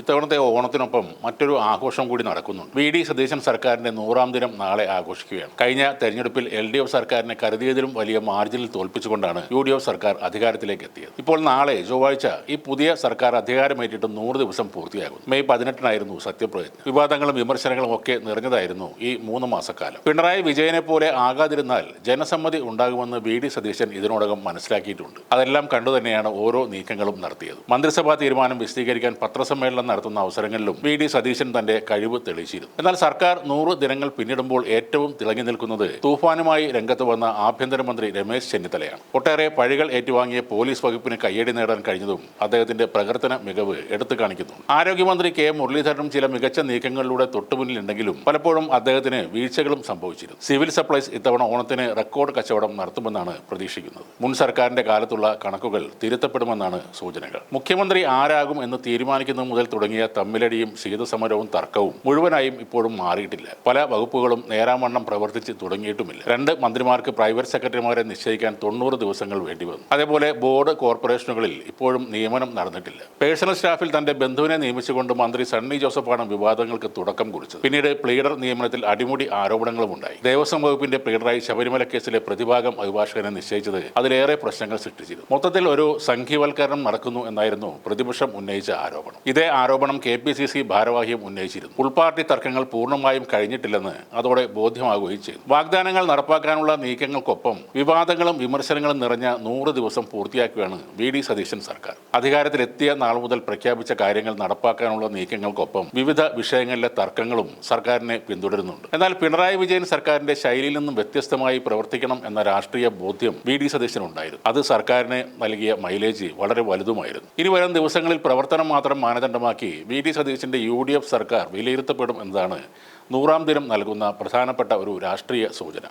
ഇത്തവണത്തെ ഓണത്തിനൊപ്പം മറ്റൊരു ആഘോഷം കൂടി നടക്കുന്നുണ്ട്. വി.ഡി. സതീശൻ സർക്കാരിന്റെ 100ാം ദിനം നാളെ ആഘോഷിക്കുകയാണ്. കഴിഞ്ഞ തെരഞ്ഞെടുപ്പിൽ LDF സർക്കാരിനെ കരുതിയതിലും വലിയ മാർജിനിൽ തോൽപ്പിച്ചുകൊണ്ടാണ് UDF സർക്കാർ അധികാരത്തിലേക്ക് എത്തിയത്. ഇപ്പോൾ നാളെ ചൊവ്വാഴ്ച ഈ പുതിയ സർക്കാർ അധികാരമേറ്റിട്ട് 100 ദിവസം പൂർത്തിയാകും. മെയ് 18-നായിരുന്നു സത്യപ്രതിജ്ഞ. വിവാദങ്ങളും വിമർശനങ്ങളും ഒക്കെ നിറഞ്ഞതായിരുന്നു ഈ 3 മാസക്കാലം. പിണറായി വിജയനെ പോലെ ആകാതിരുന്നാൽ ജനസമ്മതി ഉണ്ടാകുമെന്ന് വി.ഡി. സതീശൻ ഇതിനോടകം മനസ്സിലാക്കിയിട്ടുണ്ട്. അതെല്ലാം കണ്ടുതന്നെയാണ് ഓരോ നീക്കങ്ങളും നടത്തിയത്. മന്ത്രിസഭാ തീരുമാനം വിശദീകരിക്കാൻ പത്രസമ്മേളനം നടത്തുന്ന അവസരങ്ങളിലും വി.ഡി. സതീശൻ തന്റെ കഴിവ് തെളിയിച്ചിരുന്നു. എന്നാൽ സർക്കാർ 100 ദിനങ്ങൾ പിന്നിടുമ്പോൾ ഏറ്റവും തിളങ്ങി നിൽക്കുന്നത് തൂഫാനുമായി രംഗത്ത് വന്ന ആഭ്യന്തരമന്ത്രി രമേശ് ചെന്നിത്തലയാണ്. ഒട്ടേറെ പഴികൾ ഏറ്റുവാങ്ങിയ പോലീസ് വകുപ്പിന് കയ്യടി നേടാൻ കഴിഞ്ഞതും അദ്ദേഹത്തിന്റെ പ്രവർത്തന മികവ് എടുത്തു കാണിക്കുന്നു. ആരോഗ്യമന്ത്രി കെ മുരളീധരനും ചില മികച്ച നീക്കങ്ങളിലൂടെ തൊട്ടുമുന്നിലുണ്ടെങ്കിലും പലപ്പോഴും അദ്ദേഹത്തിന് വീഴ്ചകളും സംഭവിച്ചിരുന്നു. സിവിൽ സപ്ലൈസ് ഇത്തവണ ഓണത്തിന് റെക്കോർഡ് കച്ചവടം നടത്തുമെന്നാണ് പ്രതീക്ഷിക്കുന്നത്. മുൻ സർക്കാരിന്റെ കാലത്തുള്ള കണക്കുകൾ തിരുത്തപ്പെടുമെന്നാണ് സൂചനകൾ. മുഖ്യമന്ത്രി ആരാകും എന്ന് തീരുമാനിക്കുന്നത് മുതൽ തുടങ്ങിയ തമ്മിലടിയും ശീതസമരവും തർക്കവും മുഴുവനായും ഇപ്പോഴും മാറിയിട്ടില്ല. പല വകുപ്പുകളും നേരാവണ്ണം പ്രവർത്തിച്ച് തുടങ്ങിയിട്ടുമില്ല. 2 മന്ത്രിമാർക്ക് പ്രൈവറ്റ് സെക്രട്ടറിമാരെ നിശ്ചയിക്കാൻ 90 ദിവസങ്ങൾ വേണ്ടിവന്നു. അതേപോലെ ബോർഡ് കോർപ്പറേഷനുകളിൽ ഇപ്പോഴും നിയമനം നടന്നിട്ടില്ല. പേഴ്സണൽ സ്റ്റാഫിൽ തന്റെ ബന്ധുവിനെ നിയമിച്ചുകൊണ്ട് മന്ത്രി സണ്ണി ജോസഫാണ് വിവാദങ്ങൾക്ക് തുടക്കം കുറിച്ചത്. പിന്നീട് പ്ലീഡർ നിയമനത്തിൽ അടിമുടി ആരോപണങ്ങളും ഉണ്ടായി. ദേവസ്വം വകുപ്പിന്റെ പ്ലീഡറായി ശബരിമല കേസിലെ പ്രതിഭാഗം അഭിഭാഷകനെ നിശ്ചയിച്ചത് അതിലേറെ പ്രശ്നങ്ങൾ സൃഷ്ടിച്ചിരുന്നു. മൊത്തത്തിൽ ഒരു സംഘീവൽക്കരണം നടക്കുന്നു എന്നായിരുന്നു പ്രതിപക്ഷം ഉന്നയിച്ച ആരോപണം. ഇതേ ആരോപണം KPCC ഭാരവാഹിയും ഉന്നയിച്ചിരുന്നു. ഉൾപാർട്ടി തർക്കങ്ങൾ പൂർണ്ണമായും കഴിഞ്ഞിട്ടില്ലെന്ന് അതോടെ ബോധ്യമാകുകയും ചെയ്തു. വാഗ്ദാനങ്ങൾ നടപ്പാക്കാനുള്ള നീക്കങ്ങൾക്കൊപ്പം വിവാദങ്ങളും വിമർശനങ്ങളും നിറഞ്ഞ 100 ദിവസം പൂർത്തിയാക്കുകയാണ് വി.ഡി. സതീശൻ സർക്കാർ. അധികാരത്തിലെത്തിയ നാൾ മുതൽ പ്രഖ്യാപിച്ച കാര്യങ്ങൾ നടപ്പാക്കാനുള്ള നീക്കങ്ങൾക്കൊപ്പം വിവിധ വിഷയങ്ങളിലെ തർക്കങ്ങളും സർക്കാരിനെ പിന്തുടരുന്നുണ്ട്. എന്നാൽ പിണറായി വിജയൻ സർക്കാരിന്റെ ശൈലിയിൽ നിന്നും വ്യത്യസ്തമായി പ്രവർത്തിക്കണം എന്ന രാഷ്ട്രീയ ബോധ്യം വി.ഡി. സതീശനുണ്ടായിരുന്നു. അത് സർക്കാരിന് നൽകിയ മൈലേജ് വളരെ വലുതുമായിരുന്നു. ഇനി വരും ദിവസങ്ങളിൽ പ്രവർത്തനം മാത്രം മാനദണ്ഡമാക്കി വി.ഡി. സതീശന്റെ UDF സർക്കാർ വിലയിരുത്തപ്പെടും എന്നതാണ് 100ാം ദിനം നൽകുന്ന പ്രധാനപ്പെട്ട ഒരു രാഷ്ട്രീയ സൂചന.